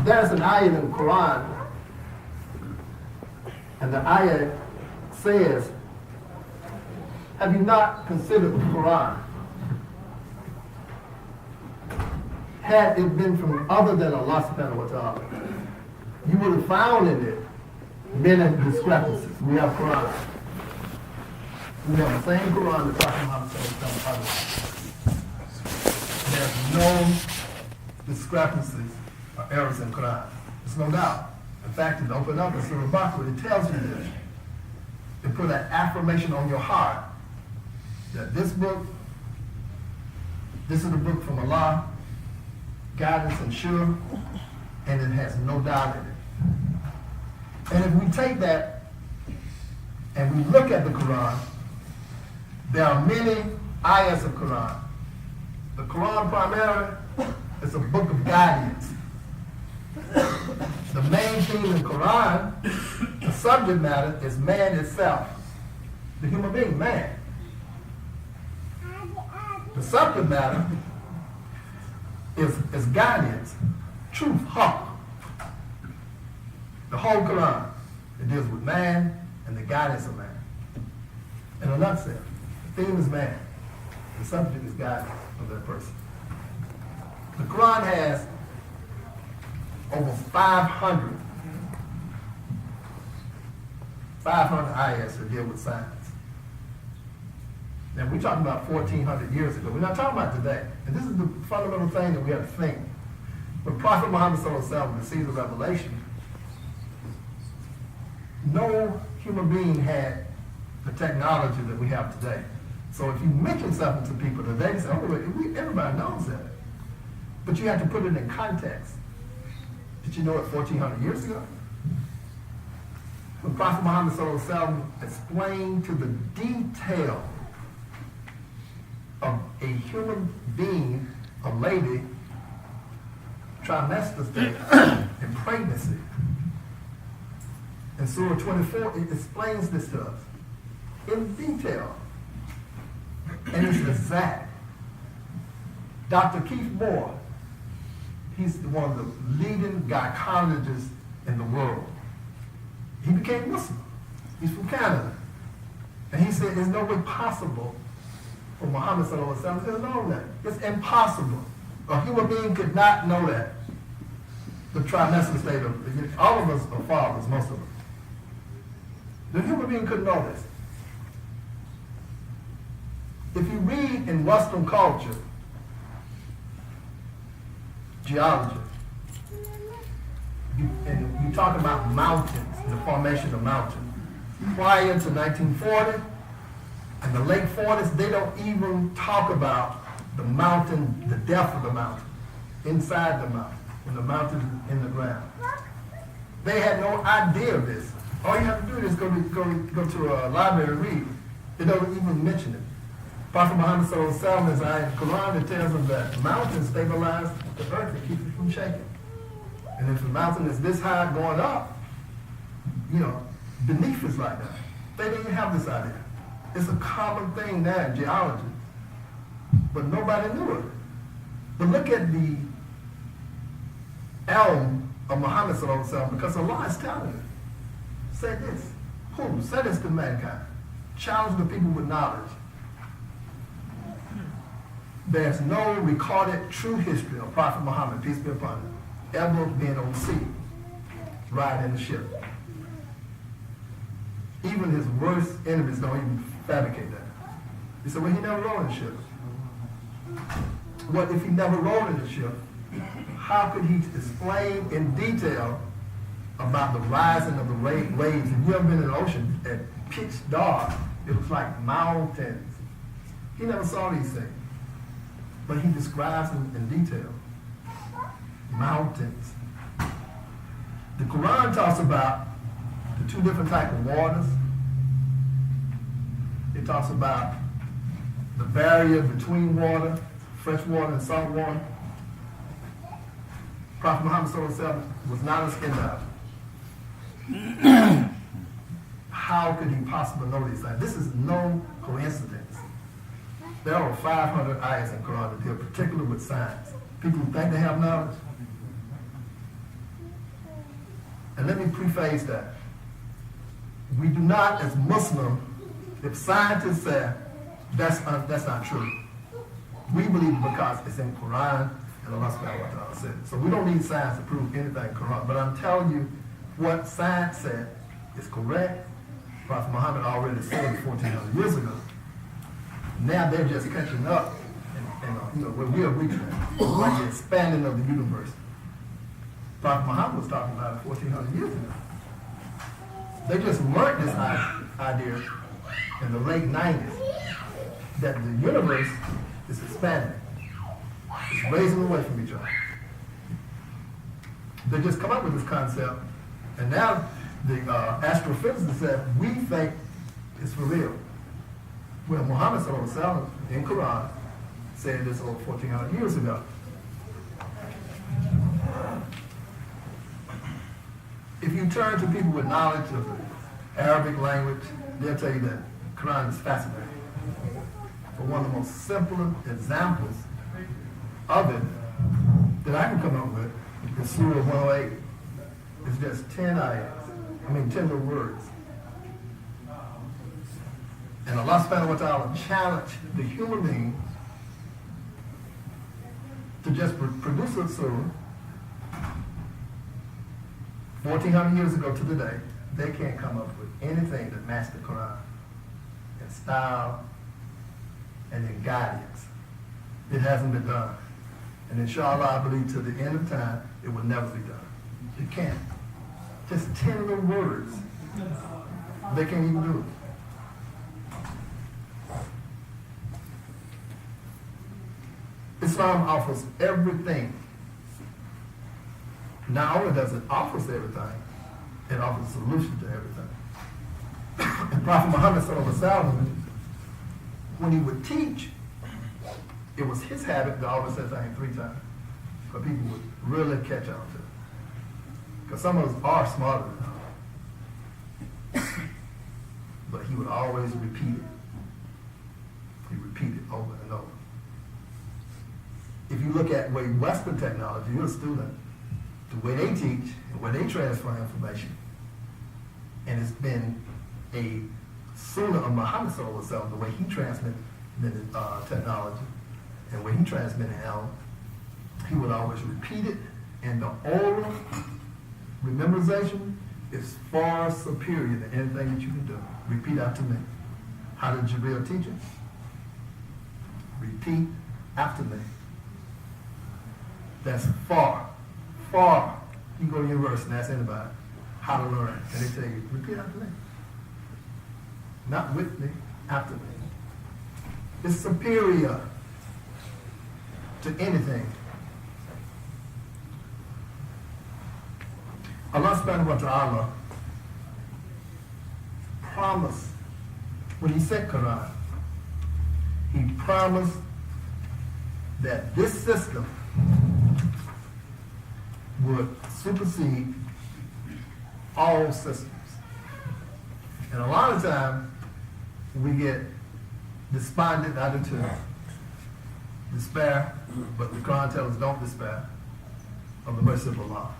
There's an ayah in the Quran, and the ayah says, have you not considered the Quran? Had it been from other than Allah subhanahu wa ta'ala, you would have found in it many discrepancies. We have Quran. We have the same Quran that Prophet Muhammad said. There's no discrepancies or errors in Quran. There's no doubt. In fact, it opened up in Surah Baqarah, it tells you this. It put an affirmation on your heart that this is a book from Allah, guidance and sure, and it has no doubt in it. And if we take that and we look at the Quran, there are many ayahs of Quran. The Quran primarily is a book of guidance. The main theme in Quran, the subject matter, is man itself. The human being, man. The subject matter is guidance, truth, haqq. The whole Quran, it deals with man and the guidance of man. In a nutshell, the theme is man. The subject is guidance of that person. The Quran has over 500 ayahs that deal with science. Now, we're talking about 1,400 years ago. We're not talking about today. And this is the fundamental thing that we have to think. When Prophet Muhammad received the revelation, no human being had the technology that we have today. So if you mention something to people today, they say, oh, everybody knows that. But you have to put it in context. Did you know it 1,400 years ago? When Prophet Muhammad explained to the detail of a human being, a lady, trimester state, and pregnancy. In Surah 24, it explains this to us in detail. And it's exact. Dr. Keith Moore, he's one of the leading gynecologists in the world. He became Muslim. He's from Canada. And he said there's no way possible for Muhammad to know that. It's impossible. A human being could not know that. The trimester state of, all of us are fathers, most of us. The human being couldn't know this. If you read in Western culture, geology, and you talk about mountains, the formation of mountains. Prior to 1940 and the late 40s, they don't even talk about the mountain, the depth of the mountain, inside the mountain, when the mountain is in the ground. They had no idea of this. All you have to do is go to a library and read. They don't even mention it. Prophet Muhammad is in the Quran, it tells us that mountains stabilize the earth and keep it from shaking. And if the mountain is this high going up, beneath is like that. They didn't have this idea. It's a common thing now in geology. But nobody knew it. But look at the elm of Muhammad because Allah is telling it. Say this. Who? Say this to mankind. Challenge the people with knowledge. There's no recorded true history of Prophet Muhammad, peace be upon him, ever being on sea, riding in the ship. Even his worst enemies don't even fabricate that. He said, well, he never rode in the ship. What if he never rode in the ship? How could he explain in detail about the rising of the waves? If you ever been in the ocean at pitch dark, it was like mountains. He never saw these things. But he describes them in detail. Mountains. The Quran talks about the two different types of waters. It talks about the barrier between water, fresh water and salt water. Prophet Muhammad was not a skin diver. How could he possibly know these things? This is no coincidence. There are 500 ayahs in Quran that deal particularly with science. People who think they have knowledge, preface that we do not, as Muslims, if scientists say that's not true, we believe it because it's in Quran and Allah subhanahu wa ta'ala said it. So we don't need science to prove anything in Quran. But I'm telling you what science said is correct. Prophet Muhammad already said it 1,400 years ago. Now they're just catching up, and where we are reaching, like the expanding of the universe. Prophet Muhammad was talking about it 1,400 years ago. They just learned this idea in the late 90s, that the universe is expanding. It's raising away from each other. They just come up with this concept, and now the astrophysicists said, we think it's for real. Well, Muhammad sallallahu alaihi wasallam in Quran said this over 1,400 years ago. If you turn to people with knowledge of the Arabic language, they'll tell you that Quran is fascinating. But one of the most simple examples of it that I can come up with is Surah 108. It's just 10 little words. And Allah subhanahu wa ta'ala challenged the human being to just produce a surah 1,400 years ago to today. They can't come up with anything that matched the Quran in style and in guidance. It hasn't been done. And inshallah, I believe to the end of time, it will never be done. It can't. Just 10 little words. They can't even do it. Islam offers everything. Not only does it offer everything, it offers a solution to everything. And Prophet Muhammad sallallahu alaihi wasallam, when he would teach, it was his habit to always say things 3 times, because people would really catch on to it. Because some of us are smarter than others. But he would always repeat it. He repeated it over and over. If you look at way Western technology, you're a student, the way they teach and where they transfer information, and it's been a sunnah of Muhammad sallallahu alaihi wasallam, the way he transmitted technology and when he transmitted out, he would always repeat it, and the oral memorization is far superior than anything that you can do. Repeat after me. How did Jibril teach it? Repeat after me. That's far. You go to university and ask anybody how to learn, and they tell you, repeat after me. Not with me, after me. It's superior to anything. Allah subhanahu wa ta'ala promised, when he said Quran, he promised that this system would supersede all systems. And a lot of times we get despondent, not into despair, but the Quran tells us don't despair of the mercy of Allah.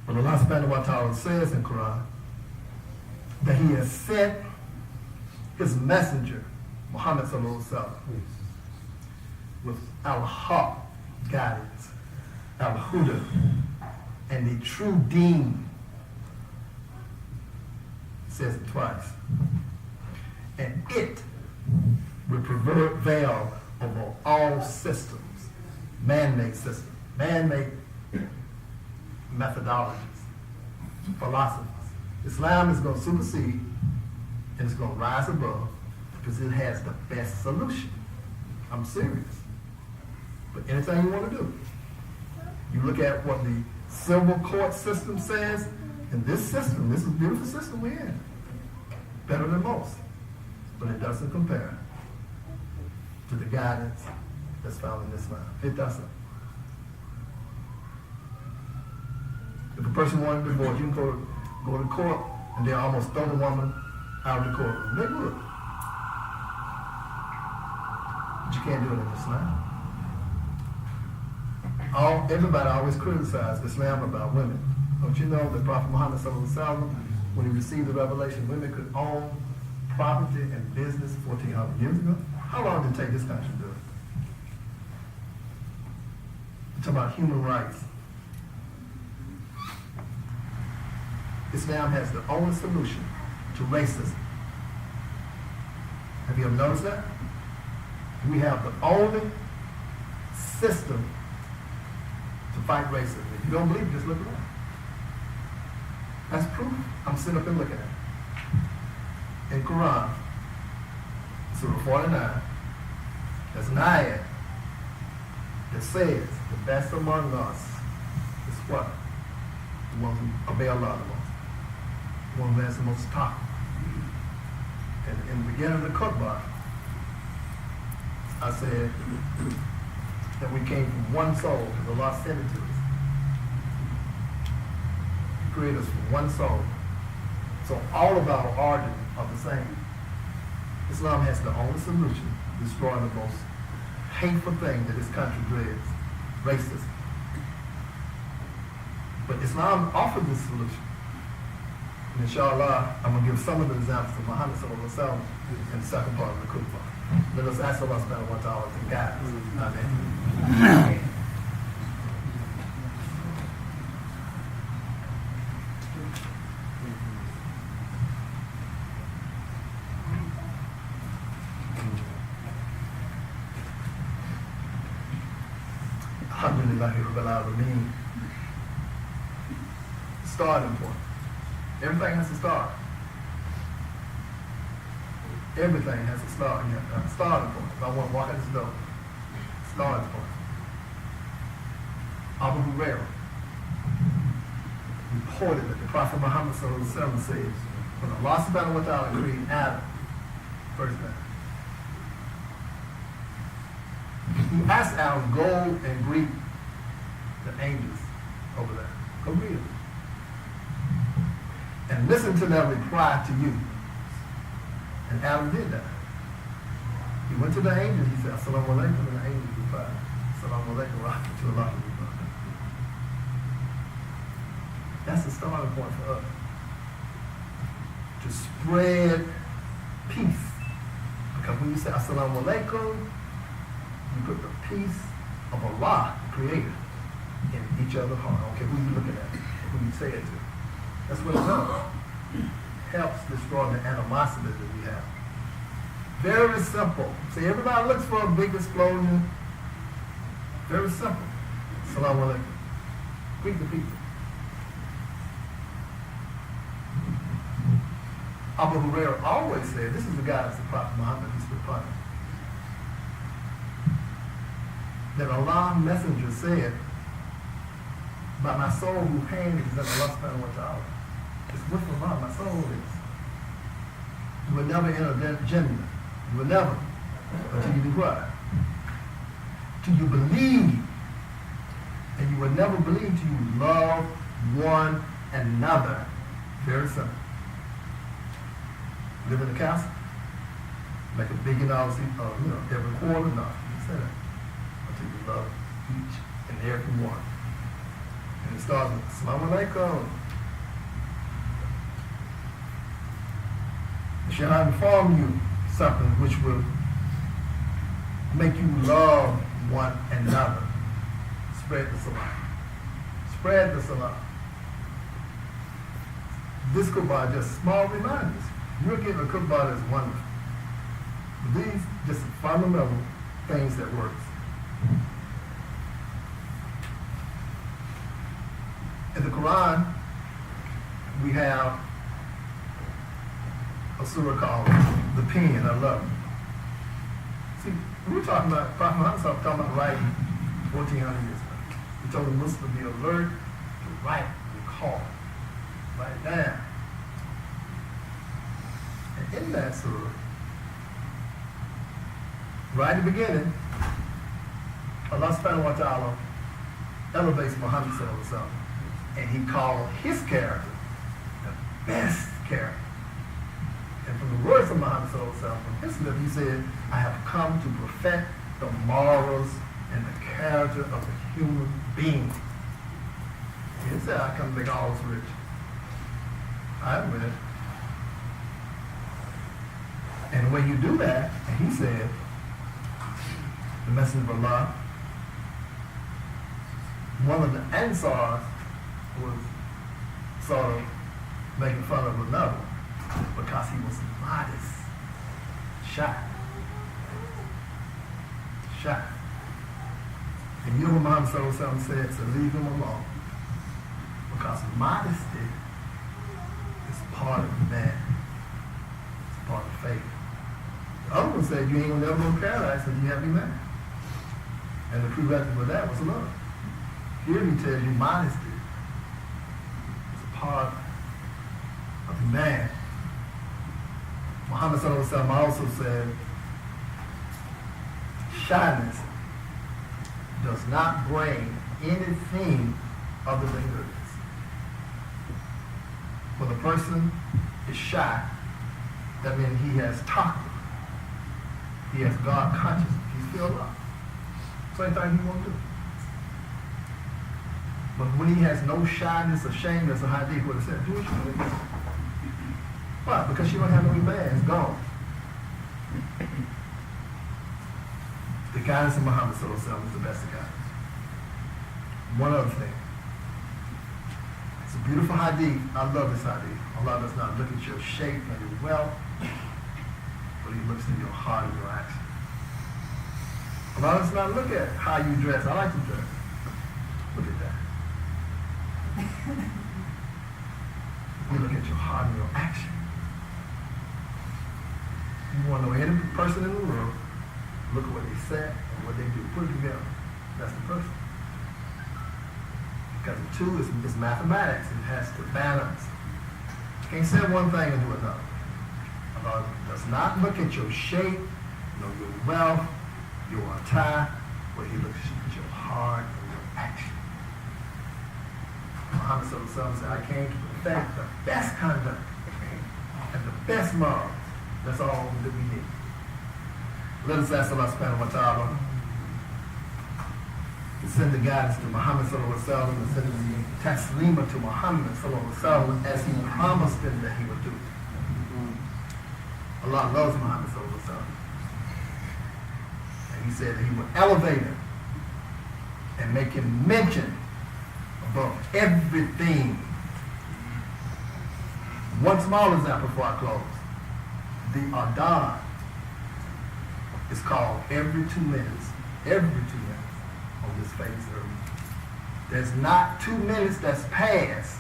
But Allah subhanahu wa ta'ala says in Quran that he has sent his messenger, Muhammad sallallahu alaihi wasallam, with al-haq guidance, al-huda, and the true deen. It says it twice. And it will prevail over all systems, man-made systems, man-made methodologies, philosophies. Islam is going to supersede and it's going to rise above because it has the best solution. I'm serious. But anything you want to do, you look at what the civil court system says, and this system, this is a beautiful system we're in, better than most, but it doesn't compare to the guidance that's found in Islam. It doesn't. If a person wanted to divorce, you can go to court and they almost throw the woman out of the courtroom. They would. But you can't do it in Islam. Everybody always criticizes Islam about women. Don't you know that Prophet Muhammad sallallahu alaihi wasallam, when he received the revelation, women could own property and business 1,400 years ago? How long did it take this country to do it? We're talking about human rights. Islam has the only solution to racism. Have you ever noticed that? We have the only system to fight racism. If you don't believe it, just look around. That's proof. I'm sitting up and looking at it. In Quran, Surah 49, there's an ayat that says the best among us is what? The ones who obey Allah the most. The one who has the most talk. And in the beginning of the Khutbah, I said that we came from one soul because Allah sent it to us. He created us from one soul. So all of our origins are the same. Islam has the only solution to destroy the most hateful thing that this country dreads, racism. But Islam offers this solution. And inshallah, I'm going to give some of the examples of Muhammad sallallahu alaihi wasallam in the second part of the Khutbah. Let us ask Allah subhanahu wa ta'ala to guide us. Amen. Alhamdulillahi Rabbil Alameen. Starting point. Everything has to start. Everything has to start. You have a starting point. If I want to walk in this door, starting point. Abu Hurairah reported that the Prophet Muhammad sallallahu alaihi wasallam says, when Allah subhanahu wa ta'ala created Adam, first man, he asked Adam, go and greet the angels over there. Go greet them. And listen to their reply to you. And Adam did that. He went to the angels, he said, Assalamu alaikum, and the angels replied, Assalamu alaikum, rahmatullah. That's the starting point for us. To spread peace. Because when you say Assalamu alaikum, you put the peace of Allah, the Creator, in each other's heart. I don't care who you're looking at, who you say it to. That's what it does. Helps destroy the animosity that we have. Very simple. See, everybody looks for a big explosion. Very simple. Assalamu alaikum. Greet the people. Abu Hurairah always said, this is the guidance of Prophet Muhammad, peace be upon him, that Allah's messenger said, by my soul whose hand is in Allah subhanahu wa ta'ala. It's with Allah, my soul is. You will never enter Jannah. You will never. Until you do what? Till you believe. And you will never believe till you love one another. Very simple. Live in a castle? Make $1 billion every quarter? No, you say that. Until you love each and every one. And it starts with Assalamu alaikum. Shall I inform you something which will make you love one another? Spread the salam. Spread the salam. This Khutbah is just small reminders. You're getting a Khutbah that's wonderful. But these just fundamental things that works. In the Quran, we have a surah called The Pen. I love it. See, we were talking about, Prophet Muhammad talking about writing 1,400 years ago. He told the Muslims to be alert, to write, recall, write it down. And in that surah, right at the beginning, Allah subhanahu wa ta'ala elevates Muhammad sallallahu alaihi wasallam. And he called his character the best character. And from the words of Muhammad sallallahu alaihi wasallam, from his lips, he said, I have come to perfect the morals and the character of the human being. His said, I come to make all us rich. I admit it. And when you do that, and he said, the messenger of Allah, one of the Ansars was sort of making fun of another because he was modest, shy. And you know what Muhammad said, so leave him alone. Because modesty is part of the man. It's part of faith. The other one said you ain't gonna never go to paradise until you have to be married. And the prerequisite for that was love. Here he tells you modesty is a part of the man. Muhammad also said, shyness does not bring anything other than goodness. When a person is shy, that means he has taqwa. He has God consciousness. He's filled up. Same thing he won't do. But when he has no shyness or shame, that's a hadith what it said, do what you want to do. Why? Because you don't have no iman. It's gone. The guidance of Muhammad is the best of guidance. One other thing. It's a beautiful hadith. I love this hadith. Allah does not look at your shape and your wealth, but he looks at your heart and your action. Allah does not look at how you dress. I like to dress. Look at that. We look at your heart and your action. You want to know any person in the world, look at what they say and what they do. Put it together. That's the person. Because the two is mathematics. It has to balance. You can't say one thing and do another. Allah does not look at your shape, nor your wealth, your attire, but he looks at your heart and your action. Muhammad said, I came to perfect the best conduct and the best morals. That's all that we need. Let us ask Allah subhanahu wa ta'ala to send the guidance to Muhammad sallallahu alaihi wasallam and send the taslima to Muhammad sallallahu alaihi wasallam as he promised him that he would do. Allah loves Muhammad sallallahu alaihi wasallam. And he said that he would elevate him and make him mention above everything. One small example before I close. The Adhan is called every 2 minutes on this face of earth. There's not 2 minutes that's passed.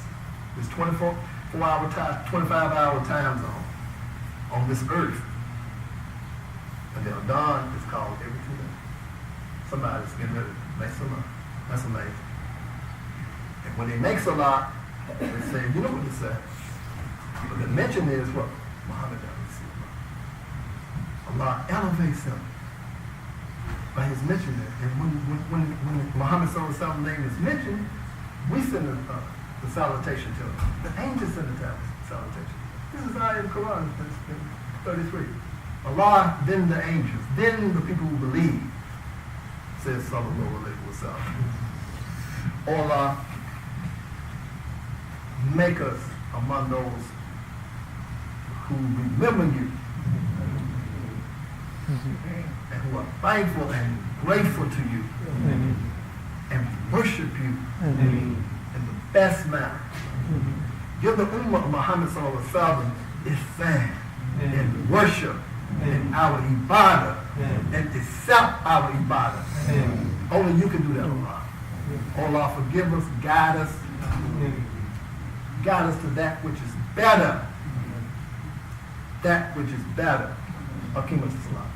There's 24-hour time, 25-hour time zone on this earth. And the Adhan is called every 2 minutes. Somebody's getting ready to make some up. That's amazing. And when they make a lot, they say, you know what they say? But the mention is what? Muhammad. Allah elevates him by his mention there. And when Muhammad sallallahu alaihi wasallam's name is mentioned, we send the salutation to him. The angels send the salutation. This is ayah in the Quran, 33. Allah, then the angels, then the people who believe, says sallallahu alaihi wasallam. Allah, make us among those who remember you and who are thankful and grateful to you and worship you in the best manner. Give the ummah of Muhammad sallallahu alaihi wasallam ihsan and worship in our ibadah and accept our ibadah. Only you can do that, Allah. Allah, forgive us, guide us to that which is better. That which is better. Akim Islam.